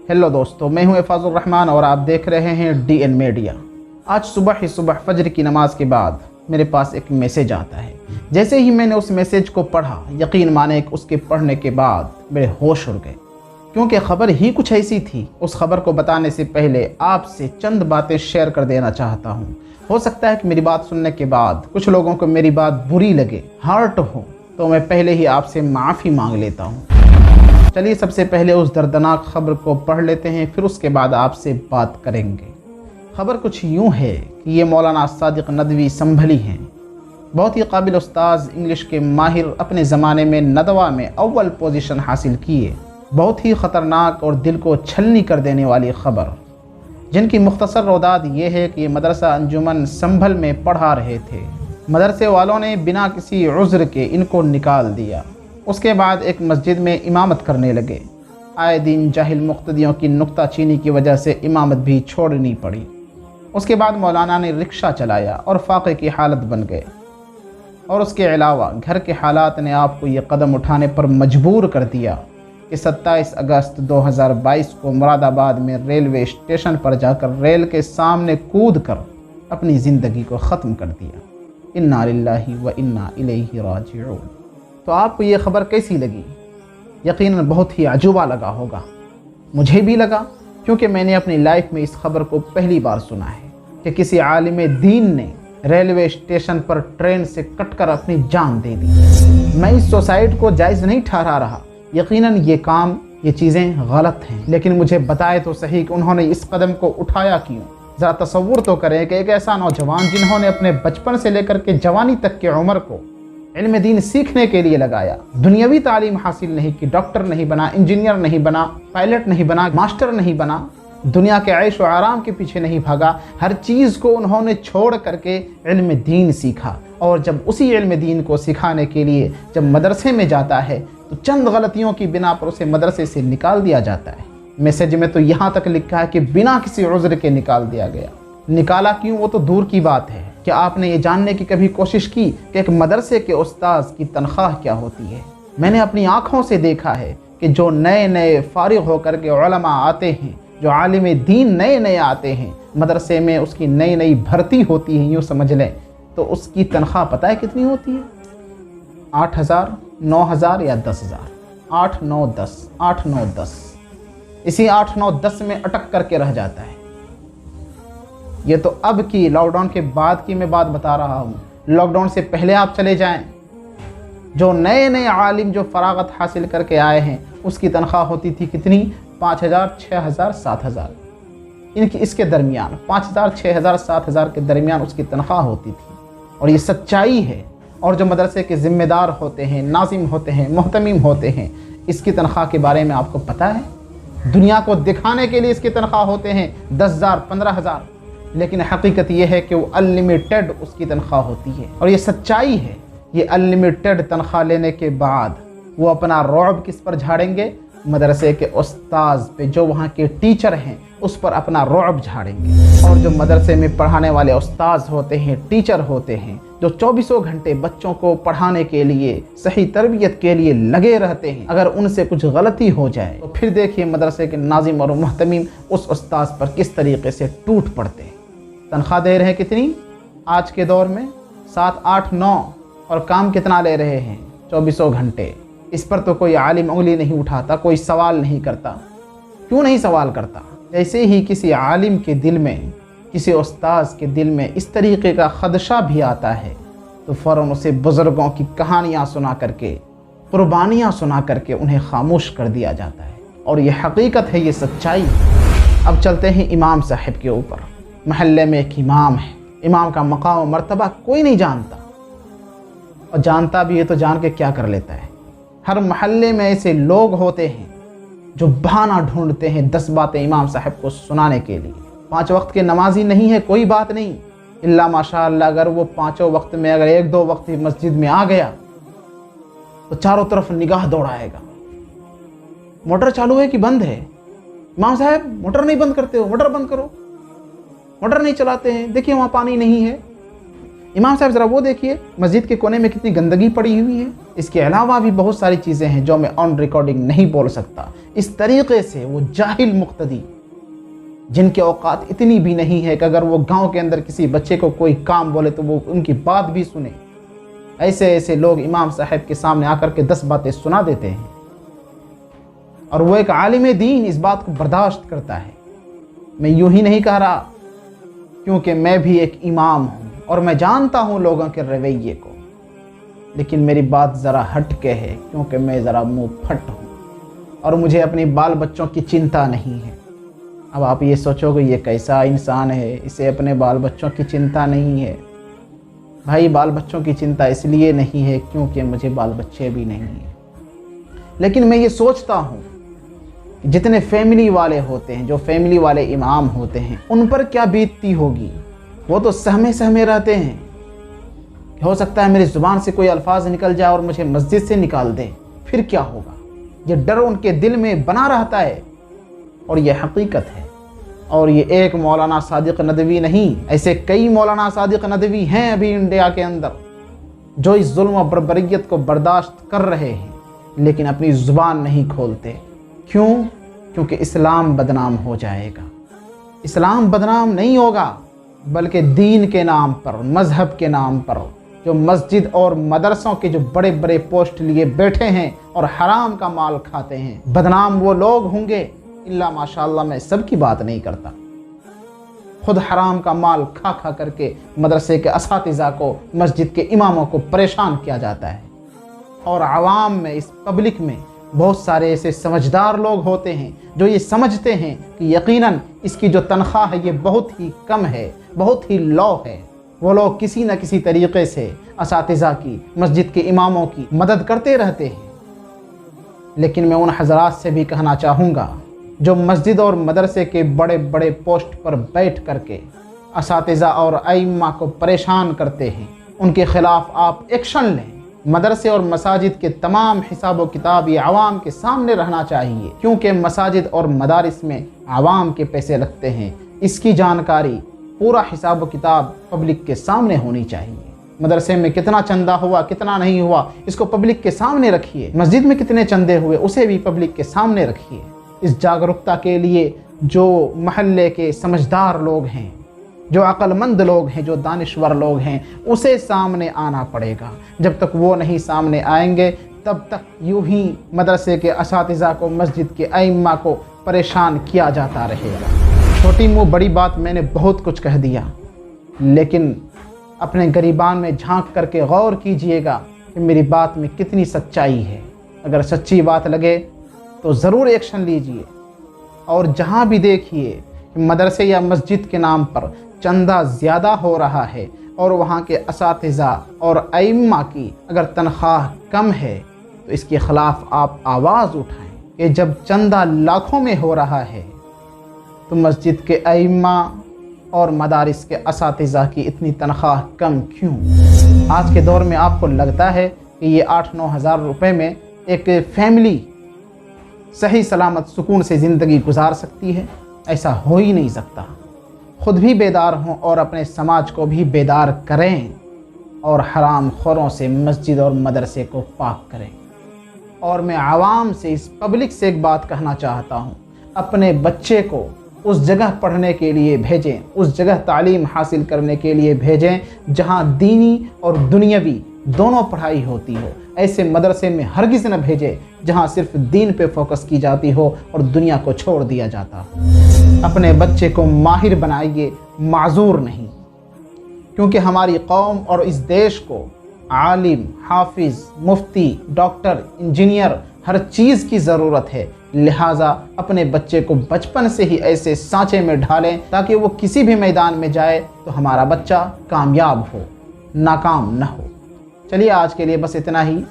Hello दोस्तों, मैं हूं इफ़ाज़ुर रहमान और आप देख रहे हैं DN मीडिया। आज सुबह फजर की नमाज के बाद मेरे पास एक मैसेज आता है। जैसे ही मैंने उस मैसेज को पढ़ा, यकीन माने कि उसके पढ़ने के बाद मेरे होश उड़ गए, क्योंकि ख़बर ही कुछ ऐसी थी। उस खबर को बताने से पहले आपसे चंद बातें शेयर कर देना चाहता हूँ। हो सकता है कि मेरी बात सुनने के बाद कुछ लोगों को मेरी बात बुरी लगे, हर्ट हो, तो मैं पहले ही आपसे माफ़ी मांग लेता हूँ। चलिए सबसे पहले उस दर्दनाक खबर को पढ़ लेते हैं, फिर उसके बाद आपसे बात करेंगे। खबर कुछ यूँ है कि ये मौलाना सादिक नदवी संभली हैं, बहुत ही काबिल उस्ताद, इंग्लिश के माहिर, अपने ज़माने में नदवा में अव्वल पोजीशन हासिल किए। बहुत ही ख़तरनाक और दिल को छलनी कर देने वाली ख़बर, जिनकी मुख्तसर रोदाद ये है कि ये मदरसा अंजुमन संभल में पढ़ा रहे थे। मदरसे वालों ने बिना किसी उज़्र के इनको निकाल दिया। उसके बाद एक मस्जिद में इमामत करने लगे। आए दिन जाहिल मुक्तदियों की नुक्ताचीनी की वजह से इमामत भी छोड़नी पड़ी। उसके बाद मौलाना ने रिक्शा चलाया और फाक़े की हालत बन गए। और उसके अलावा घर के हालात ने आपको ये कदम उठाने पर मजबूर कर दिया कि 27 अगस्त 2022 को मुरादाबाद में रेलवे स्टेशन पर जाकर रेल के सामने कूद कर अपनी ज़िंदगी को ख़त्म कर दिया। इन्ना लिल्लाहि व इन्ना इलैहि राजिऊन। तो आपको ये ख़बर कैसी लगी? यकीनन बहुत ही अजूबा लगा होगा। मुझे भी लगा, क्योंकि मैंने अपनी लाइफ में इस खबर को पहली बार सुना है कि किसी आलिम दीन ने रेलवे स्टेशन पर ट्रेन से कटकर अपनी जान दे दी। मैं इस सुसाइड को जायज़ नहीं ठहरा रहा। यकीनन ये चीज़ें गलत हैं, लेकिन मुझे बताए तो सही कि उन्होंने इस कदम को उठाया क्यों। ज़रा तसव्वुर तो करें कि एक ऐसा नौजवान जिन्होंने अपने बचपन से लेकर के जवानी तक की उम्र को इल्म दीन सीखने के लिए लगाया, दुनियावी तालीम हासिल नहीं की, डॉक्टर नहीं बना, इंजीनियर नहीं बना, पायलट नहीं बना, मास्टर नहीं बना, दुनिया के ऐश व आराम के पीछे नहीं भागा, हर चीज़ को उन्होंने छोड़ करके इल्म दीन सीखा। और जब उसी इल्म दीन को सिखाने के लिए जब मदरसे में जाता है तो चंद गलतियों की बिना पर उसे मदरसे से निकाल दिया जाता है। मैसेज में तो यहाँ तक लिखा है कि बिना किसी उज़्र के निकाल दिया गया। निकाला क्यों, वो तो दूर की बात है। क्या आपने ये जानने की कभी कोशिश की कि एक मदरसे के उस्ताद की तनख्वाह क्या होती है? मैंने अपनी आँखों से देखा है कि जो नए नए फारिग होकर के उलमा आते हैं, जो आलिम दीन नए नए आते हैं मदरसे में, उसकी नई नई भर्ती होती है, यूँ समझ लें, तो उसकी तनख्वाह पता है कितनी होती है? 8,000, 9,000 या 10,000। 8, 9, 10, 8, 9, 10, इसी 8, 9, 10 में अटक करके रह जाता है। ये तो अब की लॉकडाउन के बाद की मैं बात बता रहा हूँ। लॉकडाउन से पहले आप चले जाएं, जो नए नए आलिम जो फरागत हासिल करके आए हैं, उसकी तनख्वाह होती थी कितनी? 5,000, 6,000, 7,000, इनकी इसके दरमियान 5,000, 6,000, 7,000 के दरमियान उसकी तनख्वाह होती थी। और ये सच्चाई है। और जो मदरसे के ज़िम्मेदार होते हैं, नाज़िम होते हैं, मोहतमीम होते हैं, इसकी तनख्वाह के बारे में आपको पता है? दुनिया को दिखाने के लिए इसकी तनख्वाह होते हैं 10,000, 15,000, लेकिन हकीकत यह है कि वो अनलिमिटेड उसकी तनख्वाह होती है। और ये सच्चाई है। ये अनलिमिटेड तनख्वाह लेने के बाद वो अपना रौब किस पर झाड़ेंगे? मदरसे के उस्ताद पे, जो वहाँ के टीचर हैं उस पर अपना रौब झाड़ेंगे। और जो मदरसे में पढ़ाने वाले उस्ताद होते हैं, टीचर होते हैं, जो 24 घंटे बच्चों को पढ़ाने के लिए, सही तरबियत के लिए लगे रहते हैं, अगर उनसे कुछ गलती हो जाए तो फिर देखिए मदरसे के नाज़िम और मुहतमीम उस उस्ताद पर किस तरीके से टूट पड़ते हैं। तनख्वाह दे रहे हैं कितनी आज के दौर में? 7, 8, 9, और काम कितना ले रहे हैं? 24 घंटे। इस पर तो कोई आलिम उंगली नहीं उठाता, कोई सवाल नहीं करता। क्यों नहीं सवाल करता? जैसे ही किसी आलिम के दिल में, किसी उस्ताद के दिल में इस तरीके का खदशा भी आता है तो फ़ौरन उसे बुज़ुर्गों की कहानियाँ सुना करके, कुर्बानियाँ सुना करके उन्हें खामोश कर दिया जाता है। और ये हकीकत है, ये सच्चाई है। अब चलते हैं इमाम साहब के ऊपर। महल्ले में एक इमाम है, इमाम का मकाम और मर्तबा कोई नहीं जानता, और जानता भी है तो जान के क्या कर लेता है। हर महल्ले में ऐसे लोग होते हैं जो बहाना ढूंढते हैं 10 बातें इमाम साहब को सुनाने के लिए। 5 वक्त के नमाजी नहीं है, कोई बात नहीं, इल्ला माशाअल्लाह अगर वो 5 वक्त में अगर 1-2 वक्त मस्जिद में आ गया तो चारों तरफ निगाह दौड़ाएगा। मोटर चालू है कि बंद है? इमाम साहब मोटर नहीं बंद करते हो, मोटर बंद करो। मोटर नहीं चलाते हैं, देखिए वहाँ पानी नहीं है। इमाम साहब ज़रा वो देखिए मस्जिद के कोने में कितनी गंदगी पड़ी हुई है। इसके अलावा भी बहुत सारी चीज़ें हैं जो मैं ऑन रिकॉर्डिंग नहीं बोल सकता। इस तरीक़े से वो जाहिल मुक्तदी जिनके औकात इतनी भी नहीं है कि अगर वो गांव के अंदर किसी बच्चे को कोई काम बोले तो वो उनकी बात भी सुने, ऐसे ऐसे लोग इमाम साहब के सामने आकर के 10 बातें सुना देते हैं और वो एक आलिम दीन इस बात को बर्दाश्त करता है। मैं यूं ही नहीं कह रहा, क्योंकि मैं भी एक इमाम हूँ और मैं जानता हूँ लोगों के रवैये को, लेकिन मेरी बात ज़रा हट के है क्योंकि मैं ज़रा मुँह फट हूँ और मुझे अपने बाल बच्चों की चिंता नहीं है। अब आप ये सोचोगे ये कैसा इंसान है, इसे अपने बाल बच्चों की चिंता नहीं है। भाई बाल बच्चों की चिंता इसलिए नहीं है क्योंकि मुझे बाल बच्चे भी नहीं हैं, लेकिन मैं ये सोचता हूँ जितने फैमिली वाले होते हैं, जो फैमिली वाले इमाम होते हैं, उन पर क्या बीतती होगी। वो तो सहमे सहमे रहते हैं, हो सकता है मेरी ज़ुबान से कोई अल्फाज निकल जाए और मुझे मस्जिद से निकाल दे, फिर क्या होगा। ये डर उनके दिल में बना रहता है और ये हकीकत है। और ये एक मौलाना सादिक नदवी नहीं, ऐसे कई मौलाना सादिक नदवी हैं अभी इंडिया के अंदर जो इस जुल्म और बर्बरियत को बर्दाश्त कर रहे हैं, लेकिन अपनी ज़ुबान नहीं खोलते। क्यों? क्योंकि इस्लाम बदनाम हो जाएगा। इस्लाम बदनाम नहीं होगा, बल्कि दीन के नाम पर, मज़हब के नाम पर जो मस्जिद और मदरसों के जो बड़े बड़े पोस्ट लिए बैठे हैं और हराम का माल खाते हैं, बदनाम वो लोग होंगे। इल्ला माशाअल्लाह, मैं सबकी बात नहीं करता, खुद हराम का माल खा खा करके मदरसे के असातिज़ा को, मस्जिद के इमामों को परेशान किया जाता है। और आवाम में, इस पब्लिक में बहुत सारे ऐसे समझदार लोग होते हैं जो ये समझते हैं कि यकीनन इसकी जो तनख्वाह है ये बहुत ही कम है, बहुत ही लो है। वो लोग किसी न किसी तरीक़े से असातिज़ा की, मस्जिद के इमामों की मदद करते रहते हैं। लेकिन मैं उन हज़रात से भी कहना चाहूँगा जो मस्जिद और मदरसे के बड़े बड़े पोस्ट पर बैठ करके असातिज़ा और आइम्मा को परेशान करते हैं, उनके ख़िलाफ़ आप एक्शन लें। मदरसे और मसाजिद के तमाम हिसाब व किताब ये आवाम के सामने रहना चाहिए, क्योंकि मसाजिद और मदारिस में आवाम के पैसे लगते हैं। इसकी जानकारी, पूरा हिसाब व किताब पब्लिक के सामने होनी चाहिए। मदरसे में कितना चंदा हुआ, कितना नहीं हुआ, इसको पब्लिक के सामने रखिए। मस्जिद में कितने चंदे हुए, उसे भी पब्लिक के सामने रखिए। इस जागरूकता के लिए जो महल्ले के समझदार लोग हैं, जो अक्लमंद लोग हैं, जो दानिश्वर लोग हैं, उसे सामने आना पड़ेगा। जब तक वो नहीं सामने आएंगे तब तक यूं ही मदरसे के असातिज़ा को, मस्जिद के आइम्मा को परेशान किया जाता रहेगा। छोटी मुँह बड़ी बात मैंने बहुत कुछ कह दिया, लेकिन अपने गरीबान में झांक करके गौर कीजिएगा कि मेरी बात में कितनी सच्चाई है। अगर सच्ची बात लगे तो ज़रूर एक्शन लीजिए। और जहाँ भी देखिए कि मदरसे या मस्जिद के नाम पर चंदा ज़्यादा हो रहा है और वहाँ के असातिज़ा और आइम्मा की अगर तनख्वाह कम है, तो इसके ख़िलाफ़ आप आवाज़ उठाएं कि जब चंदा लाखों में हो रहा है तो मस्जिद के आइम्मा और मदारिस के असातिज़ा की इतनी तनख्वाह कम क्यों। आज के दौर में आपको लगता है कि ये 8-9 हज़ार रुपये में एक फैमिली सही सलामत सुकून से ज़िंदगी गुजार सकती है? ऐसा हो ही नहीं सकता। खुद भी बेदार हों और अपने समाज को भी बेदार करें और हराम खोरों से मस्जिद और मदरसे को पाक करें। और मैं आवाम से, इस पब्लिक से एक बात कहना चाहता हूँ, अपने बच्चे को उस जगह पढ़ने के लिए भेजें, उस जगह तालीम हासिल करने के लिए भेजें जहाँ दीनी और दुनियावी दोनों पढ़ाई होती हो। ऐसे मदरसे में हरगिज़ न भेजें जहाँ सिर्फ दीन पे फोकस की जाती हो और दुनिया को छोड़ दिया जाता हो। अपने बच्चे को माहिर बनाइए, माजूर नहीं, क्योंकि हमारी कौम और इस देश को आलिम, हाफिज़, मुफ्ती, डॉक्टर, इंजीनियर हर चीज़ की ज़रूरत है। लिहाजा अपने बच्चे को बचपन से ही ऐसे सांचे में ढालें ताकि वो किसी भी मैदान में जाए तो हमारा बच्चा कामयाब हो, नाकाम न हो। चलिए आज के लिए बस इतना ही।